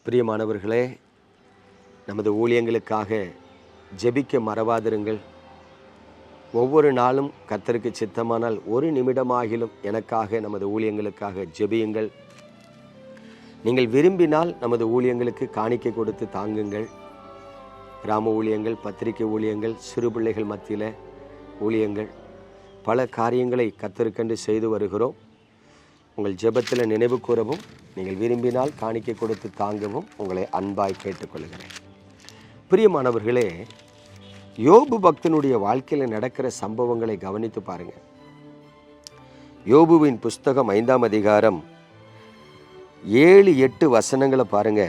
பிரியமானவர்களே, நமது ஊழியங்களுக்காக ஜெபிக்க மறவாதிருங்கள். ஒவ்வொரு நாளும் கர்த்தருக்கு சித்தமானால் ஒரு நிமிடமாகிலும் எனக்காக நமது ஊழியங்களுக்காக ஜெபியுங்கள். நீங்கள் விரும்பினால் நமது ஊழியங்களுக்கு காணிக்கை கொடுத்து தாங்குங்கள். கிராம ஊழியங்கள், பத்திரிகை ஊழியங்கள், சிறு பிள்ளைகள் மத்தியில் ஊழியங்கள், பல காரியங்களை கர்த்தருக்கென்று செய்து வருகிறோம். உங்கள் ஜெபத்தில் நினைவு கூறவும், நீங்கள் விரும்பினால் காணிக்கை கொடுத்து தாங்கவும் உங்களை அன்பாய் கேட்டுக்கொள்கிறேன். பிரியமானவர்களே, யோபு பக்தனுடைய வாழ்க்கையில் நடக்கிற சம்பவங்களை கவனித்து பாருங்க. யோபுவின் புஸ்தகம் 5ஆம் அதிகாரம் 7-8 வசனங்களை பாருங்க.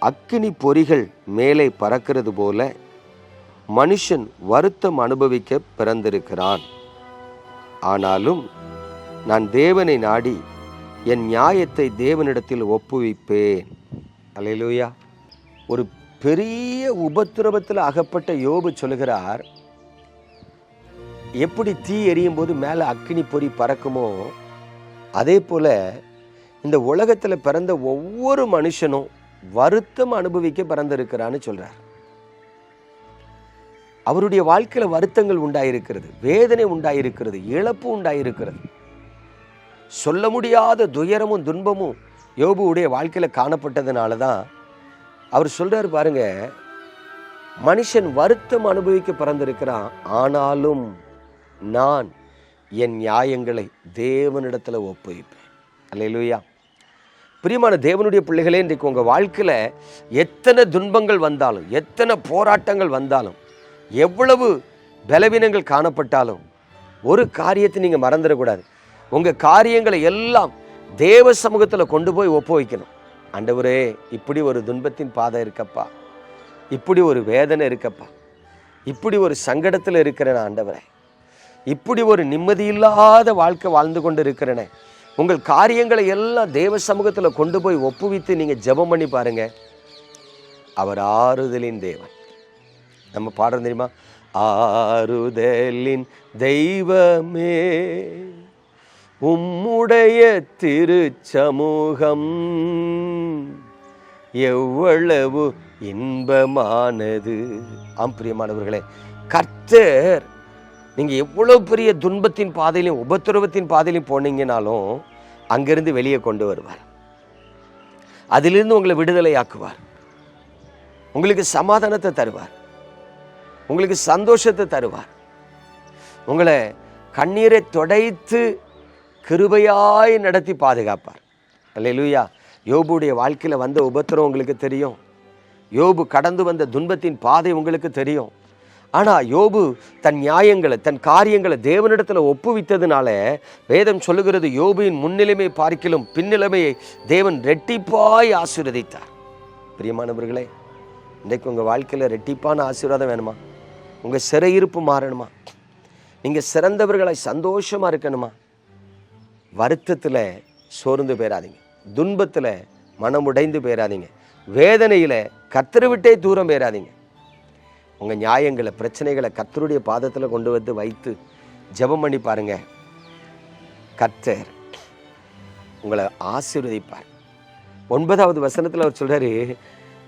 அக்கினி பொறிகள் மேலே பறக்கிறது போல மனுஷன் வருத்தம் அனுபவிக்க பிறந்திருக்கிறான். ஆனாலும் நான் தேவனை நாடி என் நியாயத்தை தேவனிடத்தில் ஒப்புவிப்பேன். அல்லேலூயா. ஒரு பெரிய உபத்திரவத்தில் அகப்பட்ட யோபு சொல்லுகிறார், எப்படி தீ எரியும் போது மேலே அக்கினி பொறி பறக்குமோ அதே போல இந்த உலகத்தில் பிறந்த ஒவ்வொரு மனுஷனும் வருத்தம் அனுபவிக்க பிறந்திருக்கிறான்னு சொல்றார். அவருடைய வாழ்க்கையில் வருத்தங்கள் உண்டாயிருக்கிறது, வேதனை உண்டாயிருக்கிறது, இழப்பு உண்டாயிருக்கிறது. சொல்ல முடியாத துயரமும் துன்பமும் யோபுவுடைய வாழ்க்கையில் காணப்பட்டதுனால தான் அவர் சொல்றாரு பாருங்க, மனுஷன் வருத்தம் அனுபவிக்க பிறந்திருக்கிறான், ஆனாலும் நான் என் நியாயங்களை தேவனிடத்துல ஒப்புவிப்பேன். அல்லேலூயா. பிரியமான தேவனுடைய பிள்ளைகளே, இன்றைக்கு உங்கள் வாழ்க்கையில் எத்தனை துன்பங்கள் வந்தாலும், எத்தனை போராட்டங்கள் வந்தாலும், எவ்வளவு பலவீனங்கள் காணப்பட்டாலும் ஒரு காரியத்தை நீங்கள் மறந்துடக்கூடாது. உங்கள் காரியங்களை எல்லாம் தேவ சமூகத்தில் கொண்டு போய் ஒப்பு வைக்கணும். ஆண்டவரே, இப்படி ஒரு துன்பத்தின் பாதை இருக்கப்பா, இப்படி ஒரு வேதனை இருக்கப்பா, இப்படி ஒரு சங்கடத்தில் இருக்கிறேன் ஆண்டவரே, இப்படி ஒரு நிம்மதியில்லாத வாழ்க்கை வாழ்ந்து கொண்டு இருக்கிறேனே. உங்கள் காரியங்களை எல்லாம் தேவ சமூகத்தில் கொண்டு போய் ஒப்புவித்து நீங்கள் ஜெபம் பண்ணி பாருங்க. அவர் ஆறுதலின் தேவன். நம்ம பாடுறோம் தெரியுமா? ஆறுதலின் தெய்வமே, உம்முடைய திருச்சமூகம் எவ்வளவு இன்பமானது. ஆம் பிரியமானவர்களே, கர்த்தர் நீங்கள் எவ்வளவு பெரிய துன்பத்தின் பாதையிலும் உபத்திரவத்தின் பாதையிலும் போனீங்கனாலும் அங்கிருந்து வெளியே கொண்டு வருவார். அதிலிருந்து உங்களை விடுதலை ஆக்குவார். உங்களுக்கு சமாதானத்தை தருவார், உங்களுக்கு சந்தோஷத்தை தருவார். உங்களை கண்ணீரை துடைத்து கிருபையாய் நடத்தி பாதுகாப்பார். அல்லேலூயா. யோபுடைய வாழ்க்கையில் வந்த உபத்திரம் உங்களுக்கு தெரியும், யோபு கடந்து வந்த துன்பத்தின் பாதை உங்களுக்கு தெரியும். ஆனால் யோபு தன் நியாயங்களை, தன் காரியங்களை தேவனிடத்தில் ஒப்புவித்ததுனால வேதம் சொல்லுகிறது, யோபுவின் முன்னிலைமை பார்க்கிலும் பின்னிலைமையை தேவன் ரெட்டிப்பாய் ஆசீர்வதித்தார். பிரியமானவர்களே, இன்றைக்கு உங்கள் வாழ்க்கையில் ரெட்டிப்பான ஆசீர்வாதம் வேணுமா? உங்கள் சிறையிருப்பு மாறணுமா? நீங்கள் சிறந்தவர்களை சந்தோஷமாக இருக்கணுமா? வருத்தத்தில் சோர்ந்து போயிடாதீங்க, துன்பத்தில் மனமுடைந்து போயிடாதீங்க, வேதனையில் கர்த்தரை விட்டே தூரம் போயிடாதீங்க. உங்கள் நியாயங்களை, பிரச்சனைகளை கர்த்தருடைய பாதத்தில் கொண்டு வந்து வைத்து ஜெபம் பண்ணி பாருங்க. கர்த்தர் உங்களை ஆசீர்வதிப்பார். 9வது வசனத்தில் அவர் சொல்றாரு,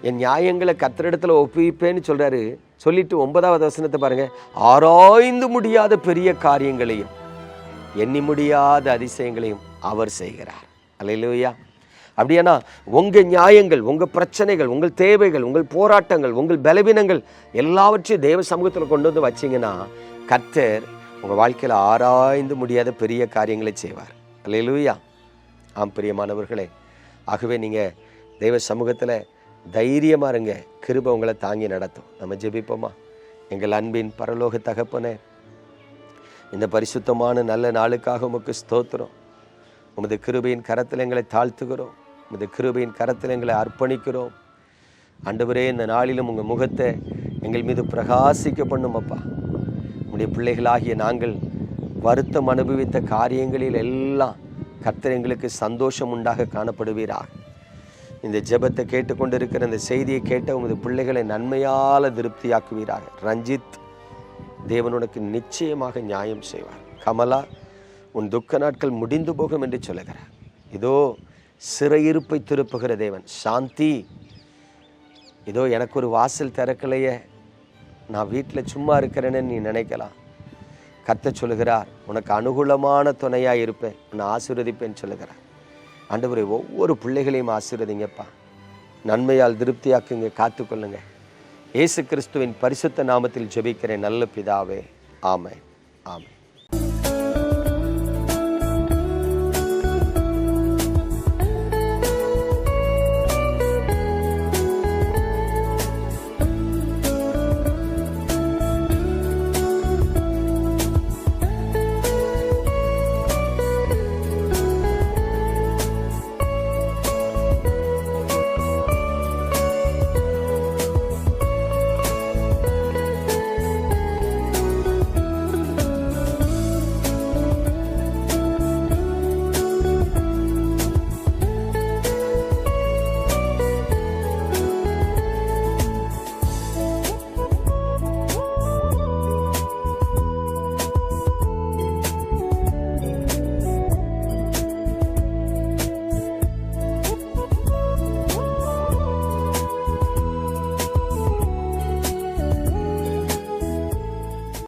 என் நியாயங்களை கர்த்தரிடத்தில் ஒப்புவிப்பேன்னு சொல்றாரு. சொல்லிட்டு 9வது வசனத்தை பாருங்க, ஆராய்ந்து முடியாத பெரிய காரியங்களையும் எண்ணி முடியாத அதிசயங்களையும் அவர் செய்கிறார். அல்லேலூயா. அப்படியானா உங்கள் நியாயங்கள், உங்கள் பிரச்சனைகள், உங்கள் தேவைகள், உங்கள் போராட்டங்கள், உங்கள் பலவீனங்கள் எல்லாவற்றையும் தேவ சமூகத்தில் கொண்டு வந்து வச்சிங்கன்னா கர்த்தர் உங்கள் வாழ்க்கையில் ஆராய்ந்து முடியாத பெரிய காரியங்களை செய்வார். அல்லேலூயா. ஆம் பிரியமானவர்களே, ஆகவே நீங்கள் தேவ சமூகத்தில் தைரியமாக இருங்க, கிருபை உங்களை தாங்கி நடத்தும். நம்ம ஜெபிப்போமா? எங்கள் அன்பின் பரலோக தகப்பனே, இந்த பரிசுத்தமான நல்ல நாளுக்காக உமக்கு ஸ்தோத்திரம். உமது கிருபையின் கரத்தில் எங்களை தாழ்த்துகிறோம், உமது கிருபையின் கரத்தில் எங்களை அர்ப்பணிக்கிறோம். ஆண்டவரே, இந்த நாளிலும் உங்கள் முகத்தை எங்கள் மீது பிரகாசிக்க பண்ணும் அப்பா. உம்முடைய பிள்ளைகளாகிய நாங்கள் வருத்தம் அனுபவித்த காரியங்களில் எல்லாம் கர்த்தர் எங்களுக்கு சந்தோஷம் உண்டாக காணப்படுவீராக. இந்த ஜெபத்தை கேட்டுக்கொண்டிருக்கிற இந்த செய்தியை கேட்ட உமது பிள்ளைகளை நன்மையால் திருப்தியாக்குவீராக. ரஞ்சித், தேவன் உனக்கு நிச்சயமாக நியாயம் செய்வார். கமலா, உன் துக்க நாட்கள் முடிந்து போகும் என்று சொல்லுகிறார். இதோ சிறையிருப்பை திருப்புகிற தேவன். சாந்தி, ஏதோ எனக்கு ஒரு வாசல் திறக்கலையே, நான் வீட்டில் சும்மா இருக்கிறேன்னு நீ நினைக்கலாம். கர்த்தர் சொல்லுகிறார், உனக்கு அனுகூலமான துணையாக இருப்பேன், உன்னை ஆசீர்வதிப்பேன்னு சொல்லுகிறார். ஆண்டவரே, ஒவ்வொரு பிள்ளைகளையும் ஆசீர்வதிங்கப்பா. நன்மையால் திருப்தியாக்குங்க, காத்துக்கொள்ளுங்க. இயேசு கிறிஸ்துவின் பரிசுத்த நாமத்தில் ஜெபிக்கிறேன் நல்ல பிதாவே. ஆமென், ஆமென்.